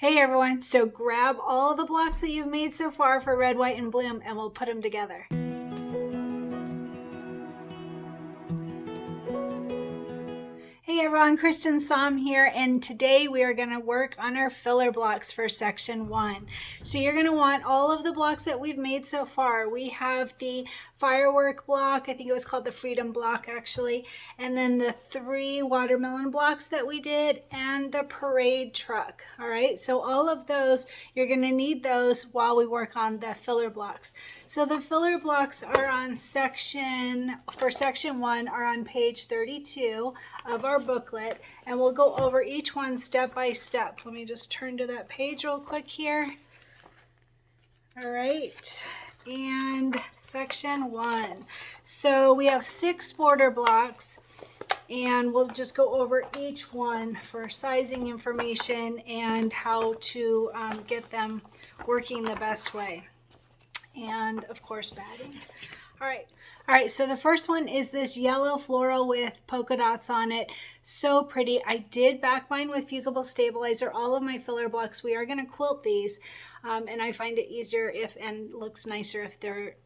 Hey everyone, so grab all the blocks that you've made so far for red, white, and bloom and we'll put them together. Hey everyone, Cristin here, and today we are going to work on our filler blocks for section 1. So you're going to want all of the blocks that we've made so far. We have the firework block, I think it was called the freedom block actually, and then the 3 watermelon blocks that we did, and the parade truck. All right, so all of those, you're going to need those while we work on the filler blocks. So the filler blocks are on section 1 are on page 32 of our booklet, and we'll go over each one step by step. Let me just turn to that page real quick here. All right, and section 1. So we have 6 border blocks, and we'll just go over each one for sizing information and how to get them working the best way. And of course, batting. All right, so the first one is this yellow floral with polka dots on it. So pretty. I did back mine with Fusible stabilizer. All of my filler blocks, we are going to quilt these, and I find it easier if and looks nicer if they're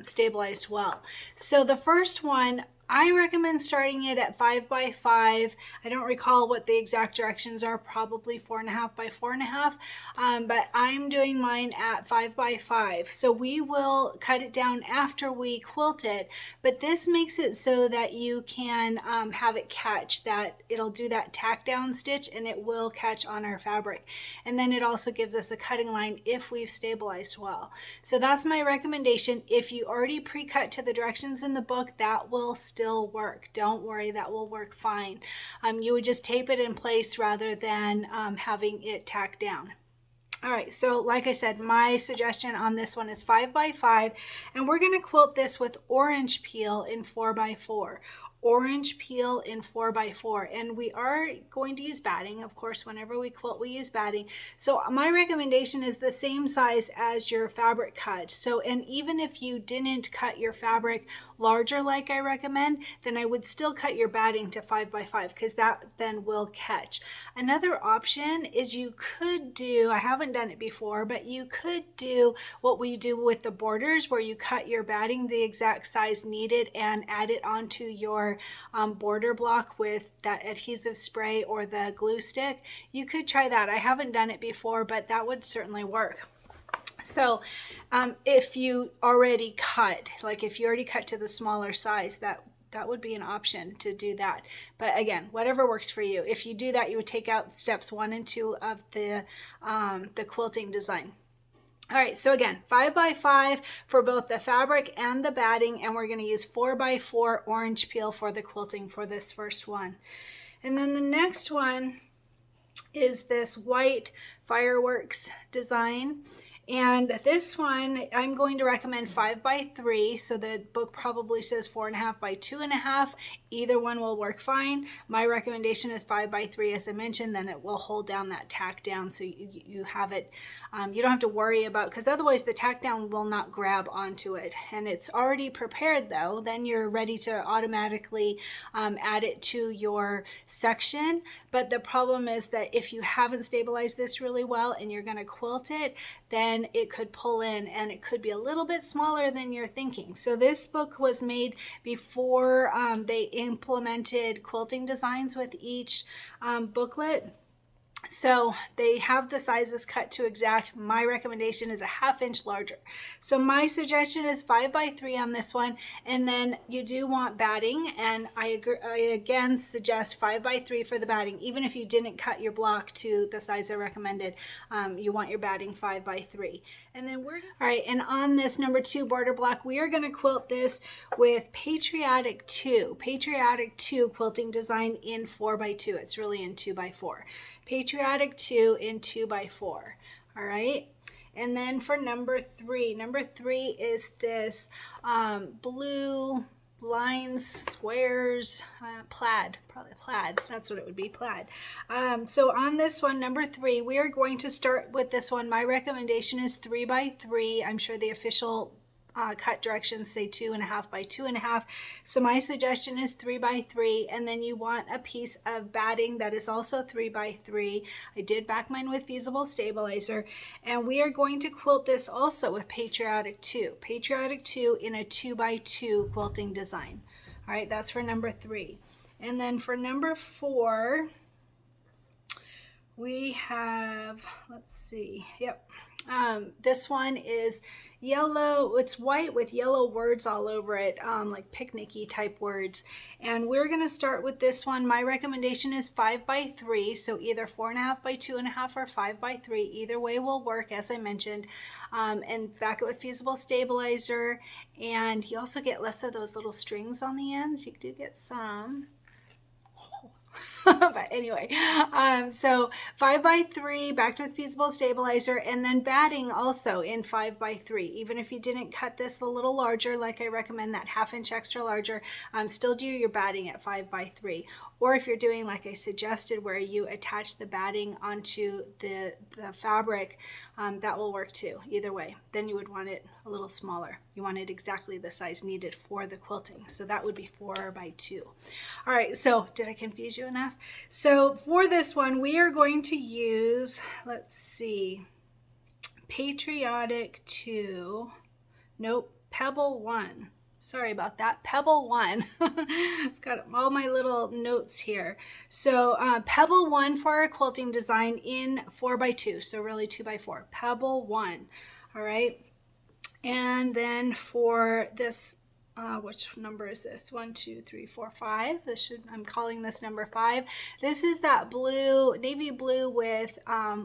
stabilized well. So the first one, I recommend starting it at 5 by 5. I don't recall what the exact directions are, probably 4.5 by 4.5, but I'm doing mine at 5 by 5. So we will cut it down after we quilt it, but this makes it so that you can have it catch, that it'll do that tack down stitch and it will catch on our fabric. And then it also gives us a cutting line if we've stabilized well. So that's my recommendation. If you already pre-cut to the directions in the book, that will still work. Don't worry, that will work fine. You would just tape it in place rather than having it tacked down. All right, so like I said, my suggestion on this one is 5 by 5, and we're going to quilt this with orange peel in 4 by 4. Orange peel in 4 by 4, and we are going to use batting. Of course, whenever we quilt, we use batting. So my recommendation is the same size as your fabric cut. So, and even if you didn't cut your fabric larger like I recommend, then I would still cut your batting to 5 by 5 because that then will catch. Another option is you could do, I haven't done it before, but you could do what we do with the borders, where you cut your batting the exact size needed and add it onto your border block with that adhesive spray or the glue stick. You could try that. I haven't done it before, but that would certainly work. So if you already cut, like if you already cut to the smaller size, that would be an option to do that. But again, whatever works for you. If you do that, you would take out steps 1 and 2 of the quilting design. All right, so again, 5 by 5 for both the fabric and the batting, and we're going to use 4 by 4 orange peel for the quilting for this first one. And then the next one is this white fireworks design. And this one, I'm going to recommend 5 by 3. So the book probably says 4.5 by 2.5. Either one will work fine. My recommendation is 5 by 3, as I mentioned, then it will hold down that tack down so you have it. You don't have to worry about, because otherwise the tack down will not grab onto it. And it's already prepared though, then you're ready to automatically add it to your section. But the problem is that if you haven't stabilized this really well and you're going to quilt it, then it could pull in and it could be a little bit smaller than you're thinking. So this book was made before they implemented quilting designs with each booklet. So they have the sizes cut to exact. My recommendation is a 1/2 inch larger. So my suggestion is 5 by 3 on this one. And then you do want batting, and I again suggest 5 by 3 for the batting. Even if you didn't cut your block to the size I recommended, you want your batting 5 by 3. And then all right, and on this number 2 border block, we are going to quilt this with Patriotic 2. Patriotic 2 quilting design in 4 by 2. It's really in 2 by 4. Patriotic 2 in 2 by 4. All right. And then for number 3 is this blue lines, squares, plaid, probably plaid. That's what it would be, plaid. So on this one, number 3, we are going to start with this one. My recommendation is 3 by 3. I'm sure the official cut directions say 2.5 by 2.5. So my suggestion is 3 by 3, and then you want a piece of batting that is also 3 by 3. I did back mine with Fusible Stabilizer, and we are going to quilt this also with Patriotic 2. Patriotic 2 in a 2 by 2 quilting design. All right, that's for number 3. And then for number 4, we have, let's see, yep. This one is yellow. It's white with yellow words all over it, like picnicky type words. And we're going to start with this one. My recommendation is 5 by 3. So either 4.5 by 2.5 or 5 by 3. Either way will work, as I mentioned. And back it with Fusible Stabilizer. And you also get less of those little strings on the ends. You do get some. But anyway, so 5 by 3 backed with Fusible Stabilizer, and then batting also in 5 by 3. Even if you didn't cut this a little larger, like I recommend that 1/2 inch extra larger, still do your batting at 5 by 3. Or if you're doing like I suggested, where you attach the batting onto the fabric, that will work too. Either way, then you would want it a little smaller. You want it exactly the size needed for the quilting. So that would be 4 by 2. All right, so did I confuse you enough? So for this one, we are going to use, let's see, Patriotic 2, nope, Pebble 1. Sorry about that, Pebble 1. I've got all my little notes here. So Pebble 1 for our quilting design in 4 by 2, so really 2 by 4. Pebble 1, all right? And then for this, which number is this? 1, 2, 3, 4, 5. I'm calling this number 5. This is that blue, navy blue with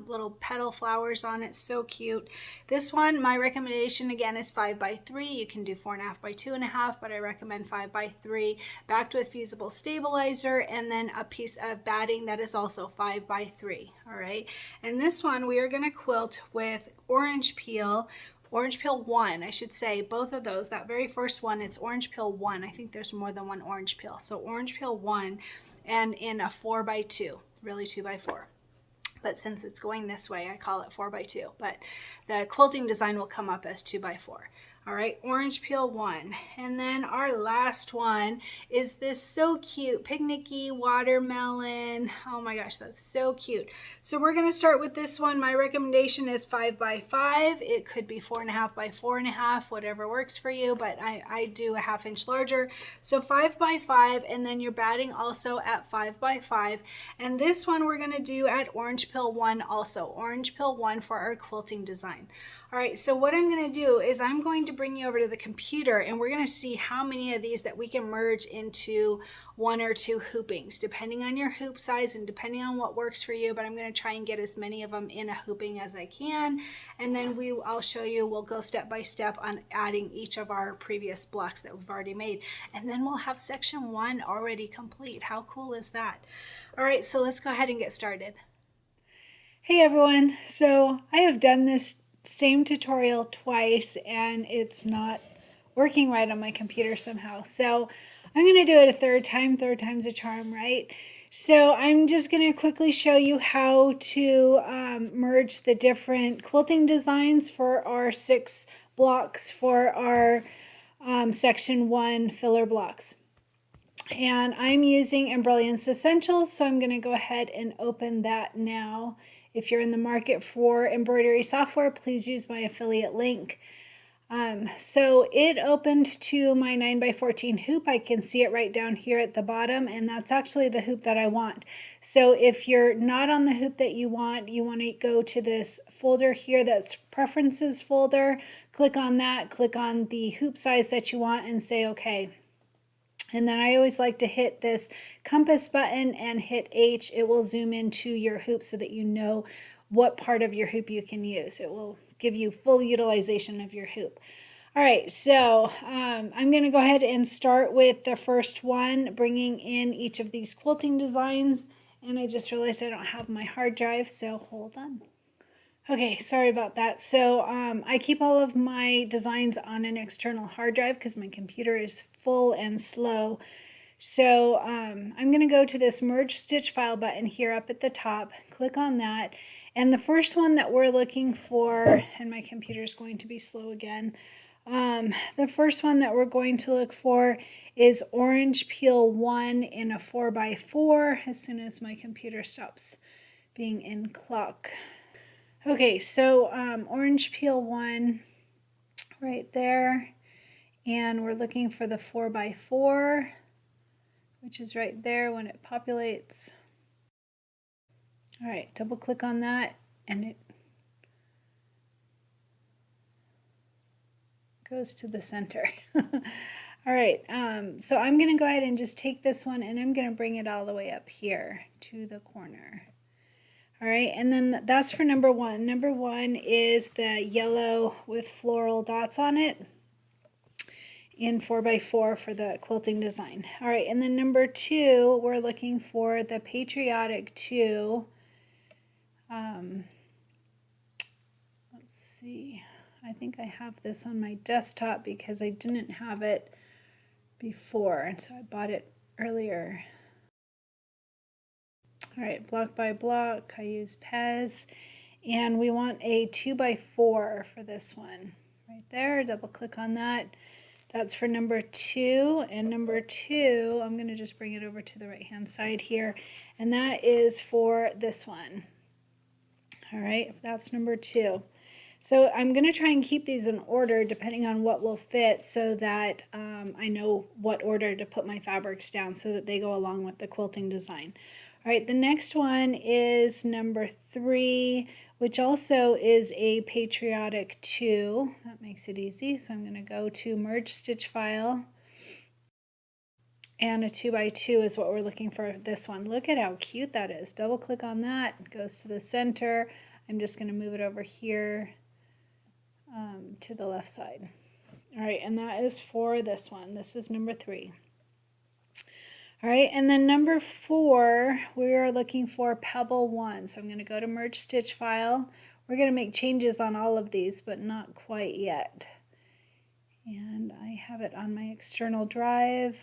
little petal flowers on it. So cute. This one, my recommendation again is 5 by 3. You can do 4.5 by 2.5, but I recommend 5 by 3. Backed with Fusible Stabilizer, and then a piece of batting that is also 5 by 3. All right. And this one we are going to quilt with Orange Peel 1, I should say, both of those. That very first one, it's Orange Peel 1. I think there's more than one Orange Peel. So Orange Peel 1, and in a 4 by 2, really 2 by 4. But since it's going this way, I call it 4 by 2. But the quilting design will come up as 2 by 4. All right, Orange Peel 1. And then our last one is this so cute picnicky watermelon. Oh my gosh, that's so cute. So we're going to start with this one. My recommendation is 5 by 5. It could be 4.5 by 4.5, whatever works for you, but I do a 1/2 inch larger. So 5 by 5, and then you're batting also at 5 by 5. And this one we're going to do at Orange Peel 1 also. Orange Peel 1 for our quilting design. All right, so what I'm going to do is I'm going to bring you over to the computer, and we're going to see how many of these that we can merge into 1 or 2 hoopings, depending on your hoop size and depending on what works for you. But I'm going to try and get as many of them in a hooping as I can, and then I'll show you, we'll go step by step on adding each of our previous blocks that we've already made, and then we'll have section 1 already complete. How cool is that? All right, so let's go ahead and get started. Hey everyone, so I have done this same tutorial twice, and it's not working right on my computer somehow. So I'm going to do it a third time. Third time's a charm, right? So I'm just going to quickly show you how to merge the different quilting designs for our 6 blocks for our section 1 filler blocks. And I'm using Embellishment Essentials, so I'm going to go ahead and open that now. If you're in the market for embroidery software, please use my affiliate link. So it opened to my 9 by 14 hoop. I can see it right down here at the bottom, and that's actually the hoop that I want. So if you're not on the hoop that you want to go to this folder here, that's Preferences folder. Click on that, click on the hoop size that you want, and say OK. And then I always like to hit this compass button and hit H. It will zoom into your hoop so that you know what part of your hoop you can use. It will give you full utilization of your hoop. All right, so I'm going to go ahead and start with the first one, bringing in each of these quilting designs. And I just realized I don't have my hard drive, so hold on. Okay, sorry about that. So I keep all of my designs on an external hard drive because my computer is full and slow. So I'm going to go to this Merge Stitch File button here up at the top. Click on that. And the first one that we're looking for, and my computer is going to be slow again. The first one that we're going to look for is Orange Peel 1 in a 4x4 as soon as my computer stops being in clock. Okay, so Orange Peel 1 right there, and we're looking for the 4x4, which is right there when it populates. All right, double click on that and it goes to the center. All right, so I'm going to go ahead and just take this one and I'm going to bring it all the way up here to the corner. All right, and then that's for number one. Number one is the yellow with floral dots on it in 4x4 for the quilting design. All right, and then number two, we're looking for the Patriotic 2. Let's see. I think I have this on my desktop because I didn't have it before, and so I bought it earlier. All right, block by block, I use Pez, and we want a 2x4 for this one. Right there, double click on that. That's for number two, and number two, I'm gonna just bring it over to the right-hand side here, and that is for this one. All right, that's number two. So I'm going to try and keep these in order depending on what will fit so that I know what order to put my fabrics down so that they go along with the quilting design. All right, the next one is number 3, which also is a Patriotic 2. That makes it easy. So I'm going to go to Merge Stitch File. And a 2x2 is what we're looking for this one. Look at how cute that is. Double click on that, it goes to the center. I'm just going to move it over here to the left side. All right, and that is for this one. This is number 3. All right, and then number 4, we are looking for Pebble 1. So I'm going to go to Merge Stitch File. We're going to make changes on all of these, but not quite yet. And I have it on my external drive.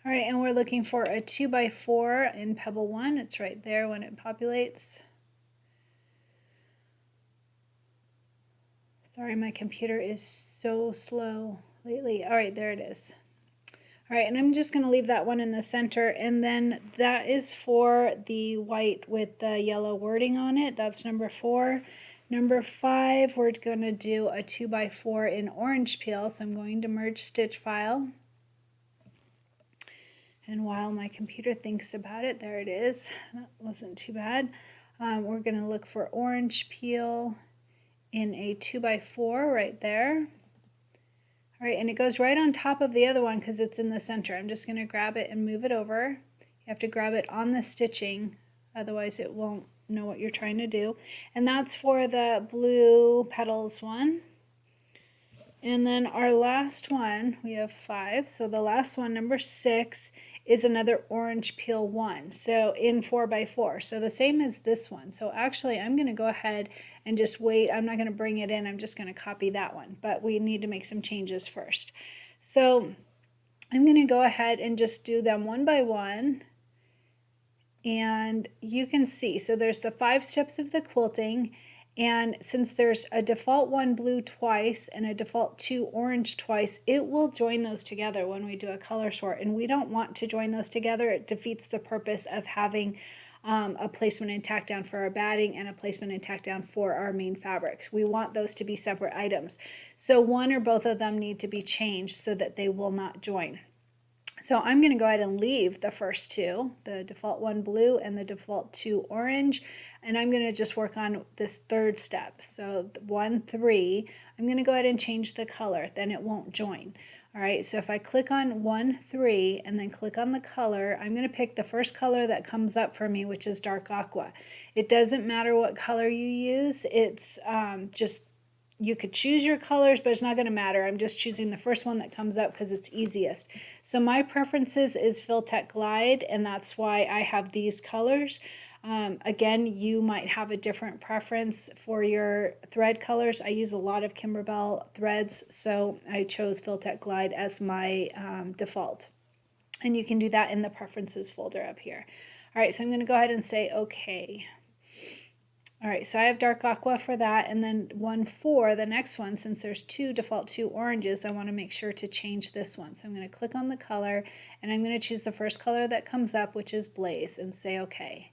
All right, and we're looking for a 2x4 in Pebble 1. It's right there when it populates. Sorry, my computer is so slow lately. All right, there it is. All right, and I'm just going to leave that one in the center, and then that is for the white with the yellow wording on it. That's number 4. Number 5, we're going to do a 2x4 in Orange Peel, so I'm going to Merge Stitch File. And while my computer thinks about it, there it is. That wasn't too bad. We're going to look for Orange Peel in a 2x4 right there. All right, and it goes right on top of the other one because it's in the center. I'm just going to grab it and move it over. You have to grab it on the stitching, otherwise it won't know what you're trying to do. And that's for the blue petals one. And then our last one, we have 5. So the last one, number 6, is another Orange Peel 1. So in 4x4. So the same as this one. So actually I'm going to go ahead and just wait. I'm not going to bring it in. I'm just going to copy that one. But we need to make some changes first. So I'm going to go ahead and just do them one by one. And you can see, so there's the 5 steps of the quilting. And since there's a default 1 blue twice and a default 2 orange twice, it will join those together when we do a color sort. And we don't want to join those together. It defeats the purpose of having a placement and tack down for our batting and a placement and tack down for our main fabrics. We want those to be separate items. So one or both of them need to be changed so that they will not join. So I'm going to go ahead and leave the first 2, the default 1 blue and the default 2 orange, and I'm going to just work on this 3rd step. So 1, 3, I'm going to go ahead and change the color, then it won't join. All right, so if I click on 1, 3, and then click on the color, I'm going to pick the first color that comes up for me, which is dark aqua. It doesn't matter what color you use, it's just you could choose your colors, but it's not going to matter. I'm just choosing the first one that comes up because it's easiest. So my preferences is Filtech Glide, and that's why I have these colors. Again, you might have a different preference for your thread colors. I use a lot of Kimberbell threads, so I chose Filtech Glide as my default. And you can do that in the preferences folder up here. All right, so I'm going to go ahead and say okay. All right, so I have dark aqua for that, and then one for the next one, since there's two default two oranges, I want to make sure to change this one. So I'm going to click on the color, and I'm going to choose the first color that comes up, which is Blaze, and say OK.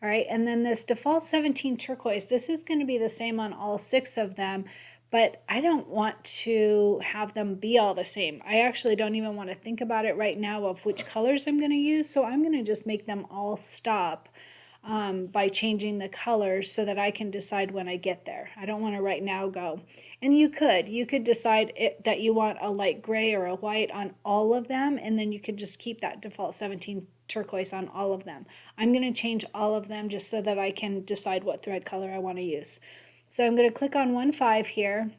All right, and then this default 17 turquoise, this is going to be the same on all 6 of them, but I don't want to have them be all the same. I actually don't even want to think about it right now of which colors I'm going to use, so I'm going to just make them all stop by changing the colors so that I can decide when I get there. I don't want to right now go. And you could decide that you want a light gray or a white on all of them, and then you could just keep that default 17 turquoise on all of them. I'm going to change all of them just so that I can decide what thread color I want to use. So I'm going to click on 1-5 here,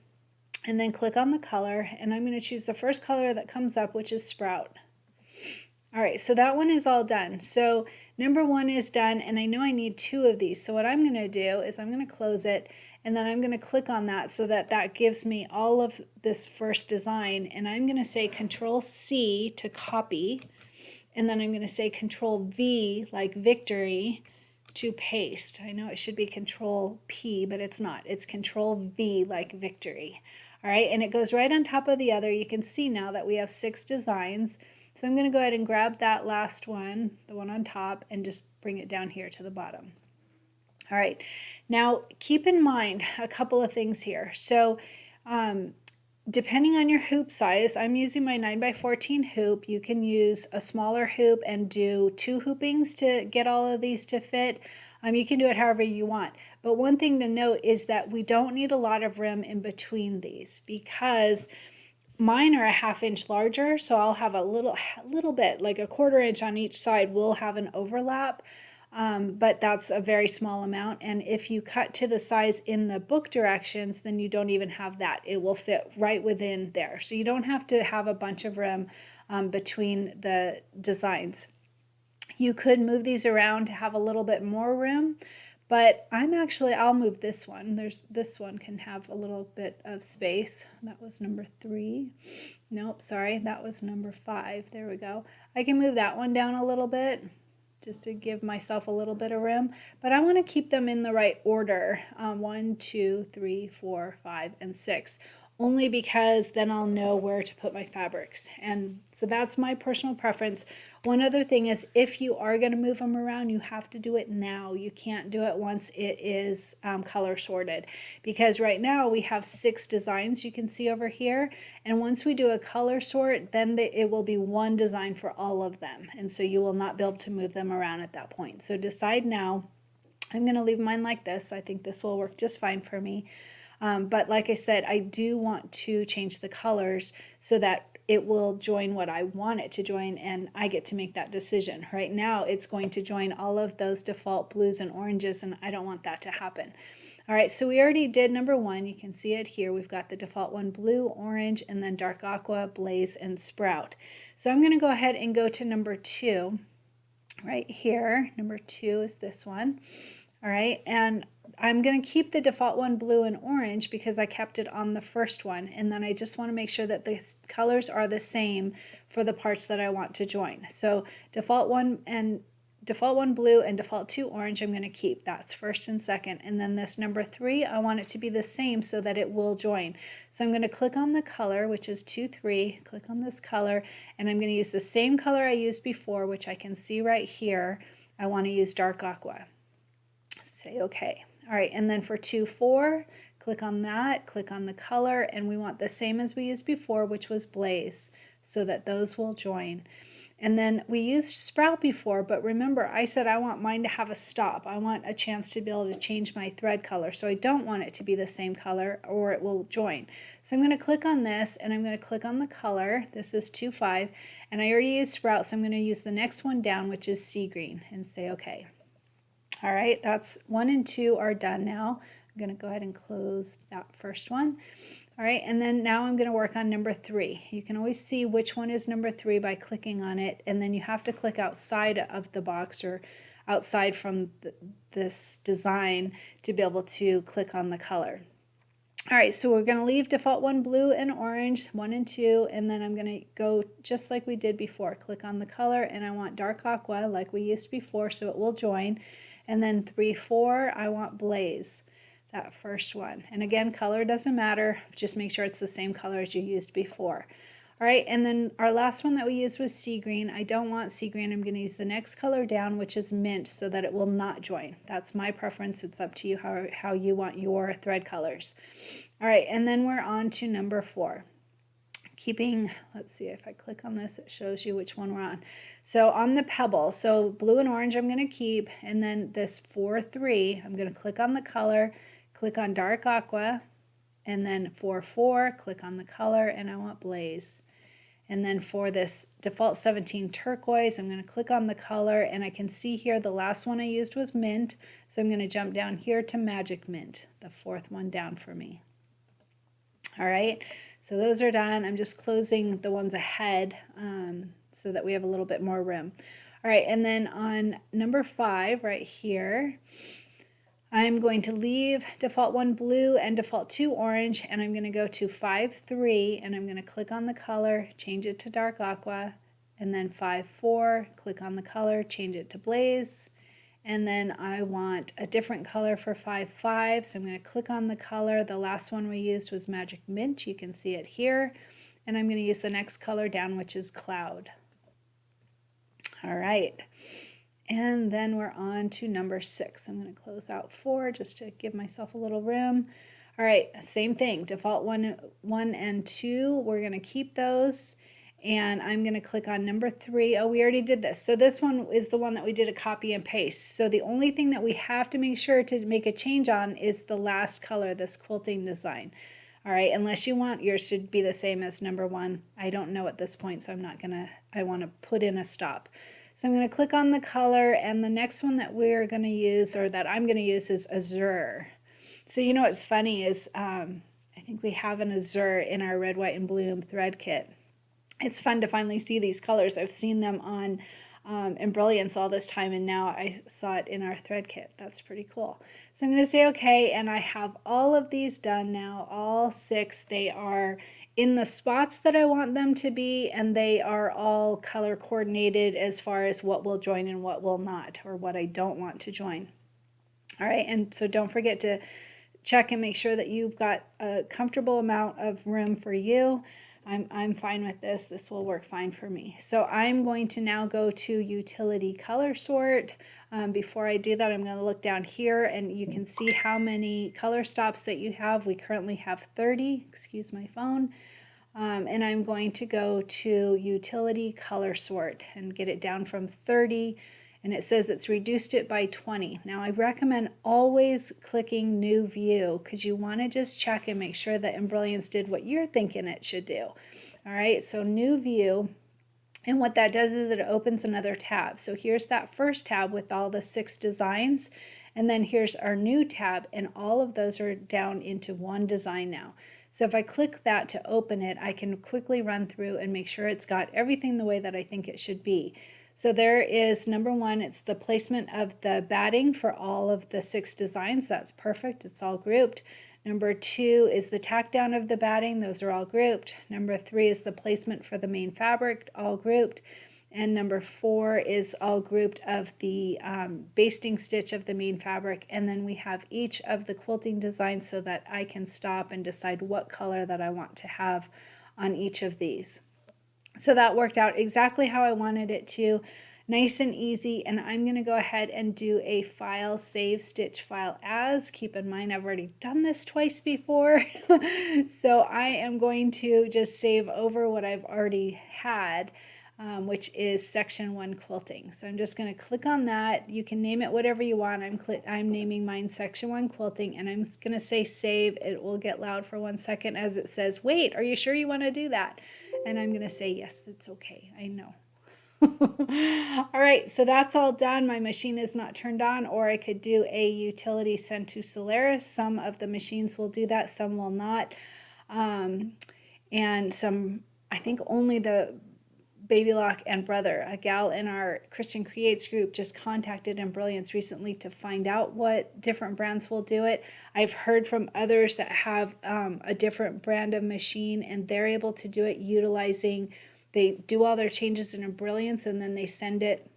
and then click on the color, and I'm going to choose the first color that comes up, which is Sprout. All right, so that one is all done. So number 1 is done, and I know I need 2 of these. So what I'm going to do is I'm going to close it, and then I'm going to click on that so that that gives me all of this first design, and I'm going to say Control C to copy, and then I'm going to say Control V like victory to paste. I know it should be Control P, but it's not. It's Control V like victory. All right, and it goes right on top of the other. You can see now that we have 6 designs. So I'm going to go ahead and grab that last one, the one on top, and just bring it down here to the bottom. All right, now keep in mind a couple of things here. So depending on your hoop size, I'm using my 9x14 hoop. You can use a smaller hoop and do 2 hoopings to get all of these to fit. You can do it however you want. But one thing to note is that we don't need a lot of rim in between these, because mine are a 1/2 inch larger, so I'll have a little bit, like a 1/4 inch on each side will have an overlap, but that's a very small amount. And if you cut to the size in the book directions, then you don't even have that. It will fit right within there. So you don't have to have a bunch of rim between the designs. You could move these around to have a little bit more rim, but I'll move this one. This one can have a little bit of space. That was number 3. Nope, sorry, that was number 5. There we go. I can move that one down a little bit just to give myself a little bit of rim, but I want to keep them in the right order. 1, 2, 3, 4, 5, and 6. Only because then I'll know where to put my fabrics. And so that's my personal preference. One other thing is, if you are going to move them around, you have to do it now. You can't do it once it is color sorted, because right now we have 6 designs you can see over here. And once we do a color sort, then it will be one design for all of them. And so you will not be able to move them around at that point. So decide now. I'm going to leave mine like this. I think this will work just fine for me. But like I said, I do want to change the colors so that it will join what I want it to join, and I get to make that decision. Right now, it's going to join all of those default blues and oranges, and I don't want that to happen. All right, so we already did number 1. You can see it here. We've got the default one, blue, orange, and then dark aqua, blaze, and sprout. So I'm going to go ahead and go to number 2 right here. Number 2 is this one. All right, and I'm going to keep the default one, blue and orange, because I kept it on the first one, and then I just want to make sure that the colors are the same for the parts that I want to join. So default one blue and default 2 orange I'm going to keep. That's first and second. And then this number 3, I want it to be the same so that it will join. So I'm going to click on the color, which is 2, 3, click on this color, and I'm going to use the same color I used before, which I can see right here. I want to use dark aqua. Say OK. All right, and then for 2, 4, click on that, click on the color, and we want the same as we used before, which was blaze, so that those will join. And then we used sprout before, but remember I said I want mine to have a stop. I want a chance to be able to change my thread color, so I don't want it to be the same color or it will join. So I'm going to click on this, and I'm going to click on the color. This is 2, 5, and I already used sprout, so I'm going to use the next one down, which is sea green, and say OK. All right, that's 1 and 2 are done now. I'm going to go ahead and close that first one. All right, and then now I'm going to work on number 3. You can always see which one is number 3 by clicking on it, and then you have to click outside of the box or outside from this design to be able to click on the color. All right, so we're going to leave default one, blue and orange, 1 and 2, and then I'm going to go just like we did before. Click on the color, and I want dark aqua like we used before, so it will join. And then 3, 4, I want Blaze, that first one. And again, color doesn't matter, just make sure it's the same color as you used before. All right, and then our last one that we used was sea green. I don't want sea green. I'm going to use the next color down, which is mint, so that it will not join. That's my preference. It's up to you how you want your thread colors. All right, and then we're on to number 4. Let's see if I click on this, it shows you which one we're on. So on the pebble, so blue and orange I'm going to keep, and then this 4, 3, I'm going to click on the color, click on dark aqua, and then 4, 4, click on the color, and I want Blaze. And then for this default 17 turquoise, I'm going to click on the color, and I can see here the last one I used was mint, so I'm going to jump down here to Magic Mint, the 4th one down for me. All right, so those are done. I'm just closing the ones ahead so that we have a little bit more room. All right, and then on number 5 right here, I'm going to leave default 1 blue and default 2 orange, and I'm going to go to 5, 3, and I'm going to click on the color, change it to dark aqua, and then 5, 4, click on the color, change it to Blaze, and then I want a different color for 5, 5, so I'm going to click on the color. The last one we used was Magic Mint, you can see it here, and I'm going to use the next color down, which is Cloud. All right. And then we're on to number 6. I'm going to close out 4 just to give myself a little room. All right, same thing. Default 1 and 2, we're going to keep those. And I'm going to click on number 3. Oh, we already did this. So this one is the one that we did a copy and paste. So the only thing that we have to make sure to make a change on is the last color, this quilting design. All right, unless you want yours to be the same as number 1. I don't know at this point, so I want to put in a stop. So I'm going to click on the color, and the next one that we're going to use, or that I'm going to use, is Azure. So you know what's funny is I think we have an Azure in our red, white, and blue thread kit. It's fun to finally see these colors. I've seen them on Embellishment all this time, and now I saw it in our thread kit. That's pretty cool. So I'm going to say okay, and I have all of these done now, all 6. They are in the spots that I want them to be, and they are all color coordinated as far as what will join and what will not, or what I don't want to join. All right, and so don't forget to check and make sure that you've got a comfortable amount of room for you. I'm fine with this. This will work fine for me. So I'm going to now go to Utility Color Sort. Before I do that, I'm going to look down here, and you can see how many color stops that you have. We currently have 30. Excuse my phone. And I'm going to go to Utility Color Sort and get it down from 30. And it says it's reduced it by 20. Now I recommend always clicking New View, because you want to just check and make sure that Embellishment did what you're thinking it should do. All right, so New View, and what that does is it opens another tab. So here's that first tab with all the 6 designs, and then here's our new tab, and all of those are down into one design now. So if I click that to open it, I can quickly run through and make sure it's got everything the way that I think it should be. So there is number 1, it's the placement of the batting for all of the 6 designs. That's perfect, it's all grouped. Number 2 is the tack down of the batting, those are all grouped. Number 3 is the placement for the main fabric, all grouped. And number 4 is all grouped of the basting stitch of the main fabric. And then we have each of the quilting designs so that I can stop and decide what color that I want to have on each of these. So that worked out exactly how I wanted it to, nice and easy. And I'm going to go ahead and do a file, save stitch file as. Keep in mind, I've already done this twice before. So I am going to just save over what I've already had, which is section 1 quilting. So I'm just going to click on that. You can name it whatever you want. I'm naming mine section 1 quilting, and I'm going to say save. It will get loud for 1 second as it says, wait, are you sure you want to do that? And I'm going to say, yes, it's okay. I know. All right, so that's all done. My machine is not turned on, or I could do a utility send to Solaris. Some of the machines will do that, some will not. And some, I think only the Baby Lock and Brother, a gal in our Cristin Creates group, just contacted Embellishment recently to find out what different brands will do it. I've heard from others that have a different brand of machine, and they're able to do it utilizing, they do all their changes in Embellishment, and then they send it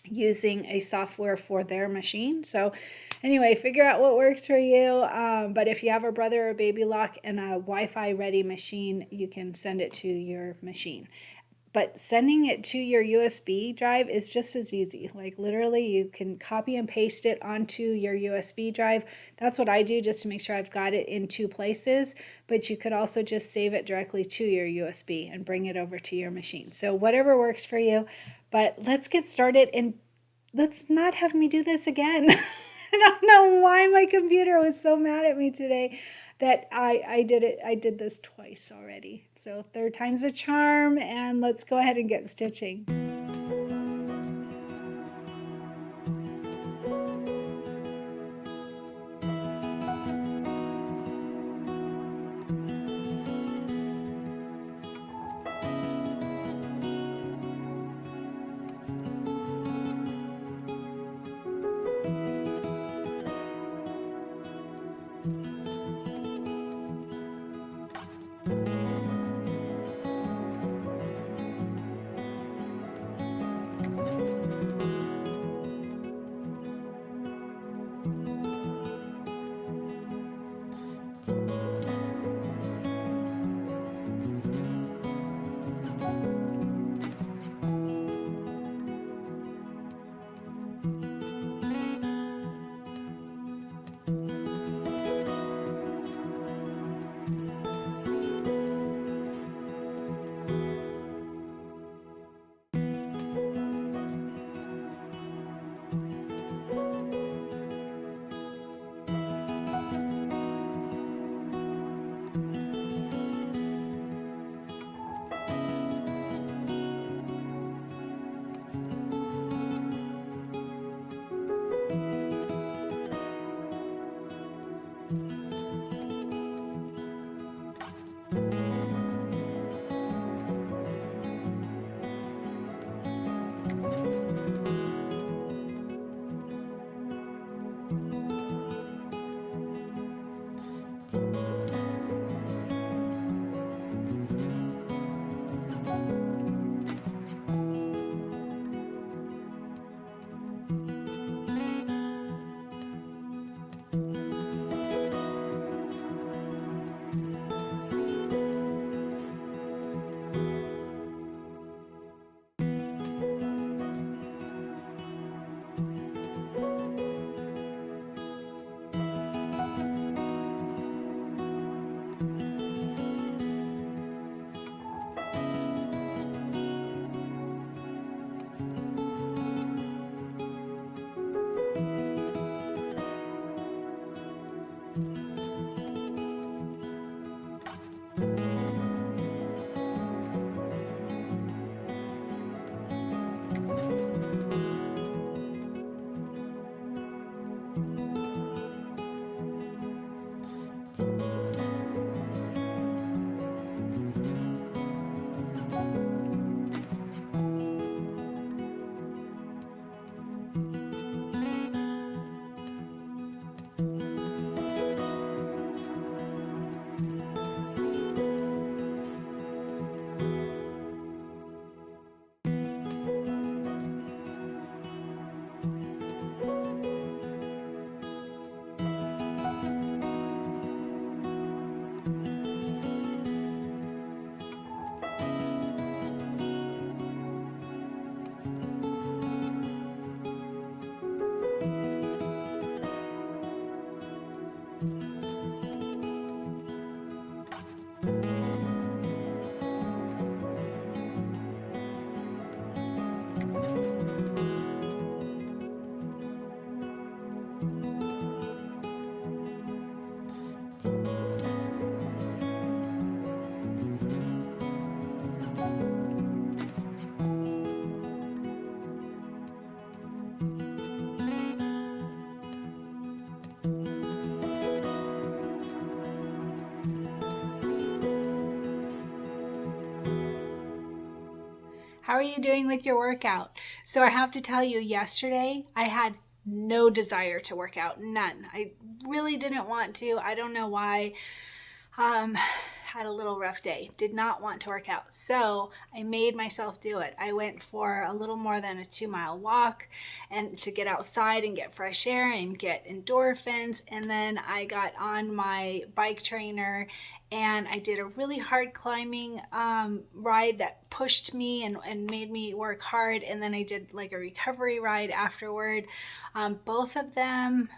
using a software for their machine. So anyway, figure out what works for you. But if you have a brother or baby lock and a Wi-Fi ready machine, you can send it to your machine. But sending it to your USB drive is just as easy. Like literally you can copy and paste it onto your USB drive. That's what I do just to make sure I've got it in 2 places. But you could also just save it directly to your USB and bring it over to your machine. So whatever works for you. But let's get started and let's not have me do this again. I don't know why my computer was so mad at me today that I did it. I did this twice already. So 3rd time's a charm, and let's go ahead and get stitching. How are you doing with your workout? So I have to tell you, yesterday I had no desire to work out, none. I really didn't want to. I don't know why. had a little rough day, did not want to work out. So I made myself do it. I went for a little more than a 2-mile walk and to get outside and get fresh air and get endorphins. And then I got on my bike trainer and I did a really hard climbing ride that pushed me and made me work hard. And then I did like a recovery ride afterward. Both of them,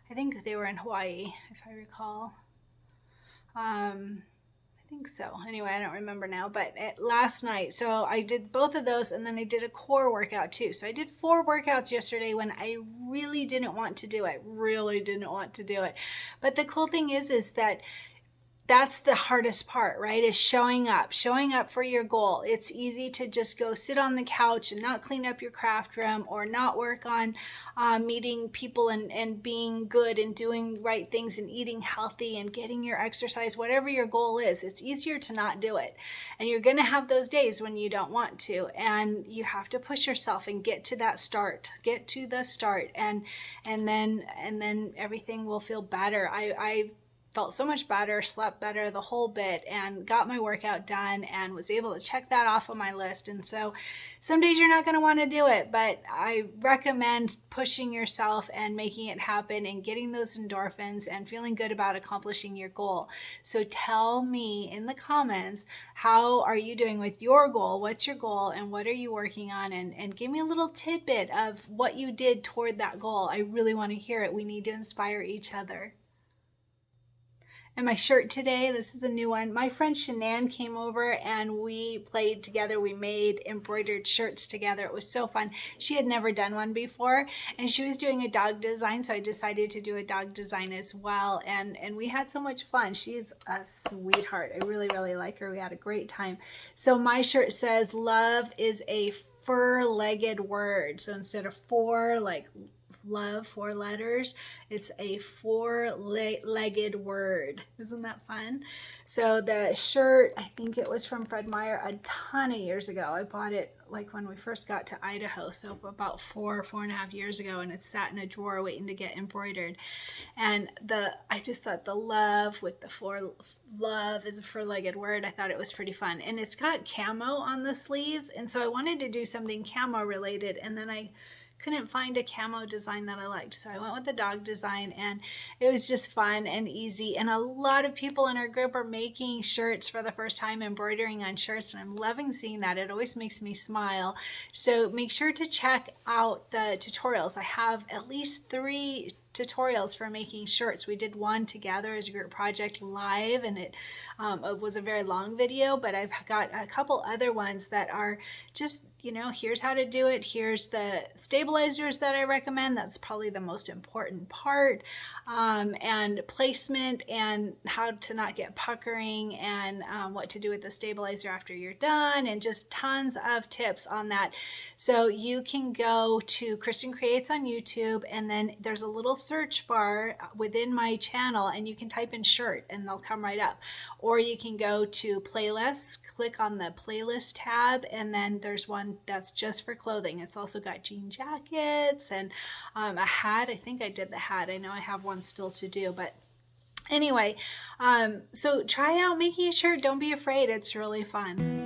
I think they were in Hawaii, if I recall. I think so. Anyway, I don't remember now, but last night, so I did both of those and then I did a core workout too. So I did 4 workouts yesterday when I really didn't want to do it, But the cool thing is that that's the hardest part, right? Is showing up for your goal. It's easy to just go sit on the couch and not clean up your craft room or not work on meeting people and being good and doing right things and eating healthy and getting your exercise, whatever your goal is. It's easier to not do it. And you're going to have those days when you don't want to, and you have to push yourself and get to the start and then everything will feel better. I felt so much better, slept better, the whole bit, and got my workout done and was able to check that off on my list. And so some days you're not going to want to do it, but I recommend pushing yourself and making it happen and getting those endorphins and feeling good about accomplishing your goal. So tell me in the comments, how are you doing with your goal? What's your goal and what are you working on? And give me a little tidbit of what you did toward that goal. I really want to hear it. We need to inspire each other. And my shirt today, this is a new one. My friend Shanann came over and we played together. We made embroidered shirts together. It was so fun. She had never done one before and she was doing a dog design. So I decided to do a dog design as well. And we had so much fun. She's a sweetheart. I really, really like her. We had a great time. So my shirt says, love is a four-legged word. So instead of 4, like love, 4 letters, it's a 4-legged word. Isn't that fun? So the shirt, I think it was from Fred Meyer a ton of years ago. I bought it like when we first got to Idaho, so about 4.5 years ago, and it's sat in a drawer waiting to get embroidered. And I just thought the love with the love is a 4-legged word. I thought it was pretty fun. And it's got camo on the sleeves, and so I wanted to do something camo related, and then I couldn't find a camo design that I liked. So I went with the dog design and it was just fun and easy. And a lot of people in our group are making shirts for the first time, embroidering on shirts. And I'm loving seeing that. It always makes me smile. So make sure to check out the tutorials. I have at least 3 tutorials for making shirts. We did one together as a group project live, and it was a very long video, but I've got a couple other ones that are just, here's how to do it. Here's the stabilizers that I recommend. That's probably the most important part, and placement and how to not get puckering and what to do with the stabilizer after you're done, and just tons of tips on that. So you can go to Cristin Creates on YouTube, and then there's a little search bar within my channel and you can type in shirt and they'll come right up. Or you can go to playlists, click on the playlist tab, and then there's one that's just for clothing. It's also got jean jackets and a hat. I think I did the hat. I know I have one still to do, but anyway, so try out making a shirt. Don't be afraid. It's really fun.